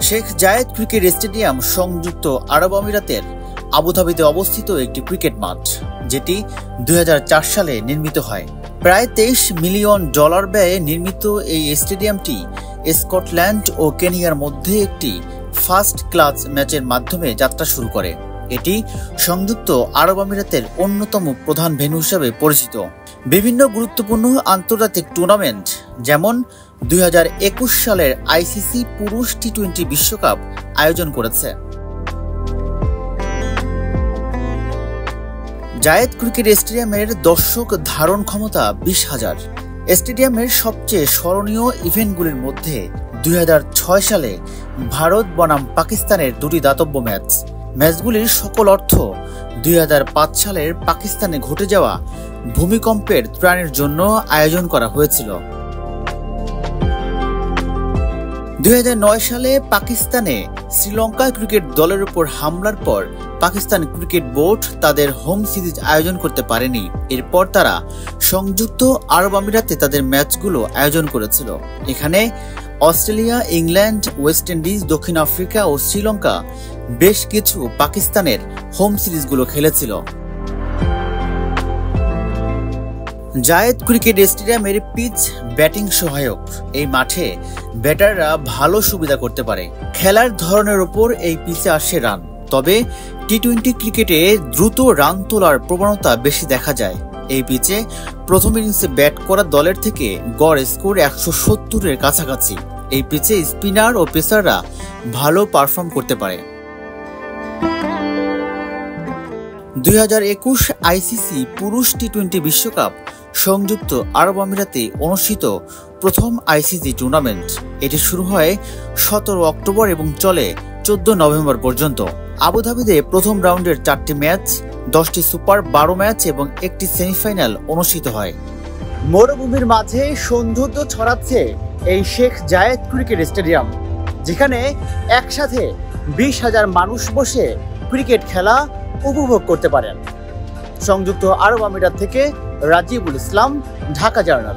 শেখ জায়েদ cricket stadium সংযুক্ত আরব আমিরাতের আবুধাবিতে অবস্থিত একটি ক্রিকেট মাঠ, যেটি 2004 সালে নির্মিত হয়। প্রায় $23 মিলিয়ন ব্যয়ে নির্মিত এই স্টেডিয়ামটি স্কটল্যান্ড ও কেনিয়ার মধ্যে একটি ফার্স্ট ক্লাস ম্যাচের মাধ্যমে যাত্রা শুরু করে। এটি সংযুক্ত আরব আমিরাতের অন্যতম প্রধান ভেন্যু হিসেবে পরিচিত। বিভিন্ন গুরুত্বপূর্ণ আন্তর্জাতিক টুর্নামেন্ট যেমন 2021 সালের আইসিসি পুরুষ টি-20 বিশ্বকাপ আয়োজন করেছে। জায়েদ ক্রিকেট স্টেডিয়ামের দর্শক ধারণ ক্ষমতা 20,000। স্টেডিয়ামের সবচেয়ে স্মরণীয় ইভেন্টগুলির মধ্যে 2006 সালে ভারত বনাম পাকিস্তানের দুটি দাতব্য ম্যাচগুলির সকল অর্থ 2005 সালের পাকিস্তানে ঘটে যাওয়া ভূমিকম্পের ত্রাণের জন্য আয়োজন করা হয়েছিল। 2009 সালে পাকিস্তানে শ্রীলঙ্কা ক্রিকেট দলের উপর হামলার পর পাকিস্তান ক্রিকেট বোর্ড তাদের হোম সিরিজ আয়োজন করতে পারেনি। এরপর তারা সংযুক্ত আরব আমিরাতে তাদের ম্যাচগুলো আয়োজন করেছিল। এখানে অস্ট্রেলিয়া, ইংল্যান্ড, ওয়েস্ট ইন্ডিজ, দক্ষিণ আফ্রিকা ও শ্রীলঙ্কা বেশ কিছু পাকিস্তানের হোম সিরিজগুলো খেলেছিল। জায়েদ ক্রিকেট স্টেডিয়ামের পিচ ব্যাটিং সহায়ক। এই মাঠে ব্যাটাররা ভালো সুবিধা করতে পারে। খেলার ধরনের উপর এই পিচে আসে রান, তবে টি-20 ক্রিকেটে দ্রুত রান তোলার প্রবণতা বেশি দেখা যায়। এই পিচে প্রথম ইনিংসে ব্যাট করা দলের থেকে গড় স্কোর 170-এর কাছাকাছি। এই পিচে স্পিনার ও পেসাররা ভালো পারফর্ম করতে পারে। 2021 আইসিসি পুরুষ টি-20 বিশ্বকাপ সংযুক্ত আরব আমিরাতে অনুষ্ঠিত প্রথম আইসিসি টুর্নামেন্ট। এটি শুরু হয় 17 অক্টোবর এবং চলে 14 নভেম্বর পর্যন্ত। আবুধাবিতে প্রথম রাউন্ডের 4টি ম্যাচ, 10টি সুপার 12 ম্যাচ এবং একটি সেমিফাইনাল অনুষ্ঠিত হয়। মরুভূমির মাঝে সৌন্দর্য ছড়াচ্ছে এই শেখ জায়েদ ক্রিকেট স্টেডিয়াম, যেখানে একসাথে 20,000 মানুষ বসে ক্রিকেট খেলা উপভোগ করতে পারেন। সংযুক্ত আরব আমিরাত থেকে রাজিবুল ইসলাম, ঢাকা জার্নাল।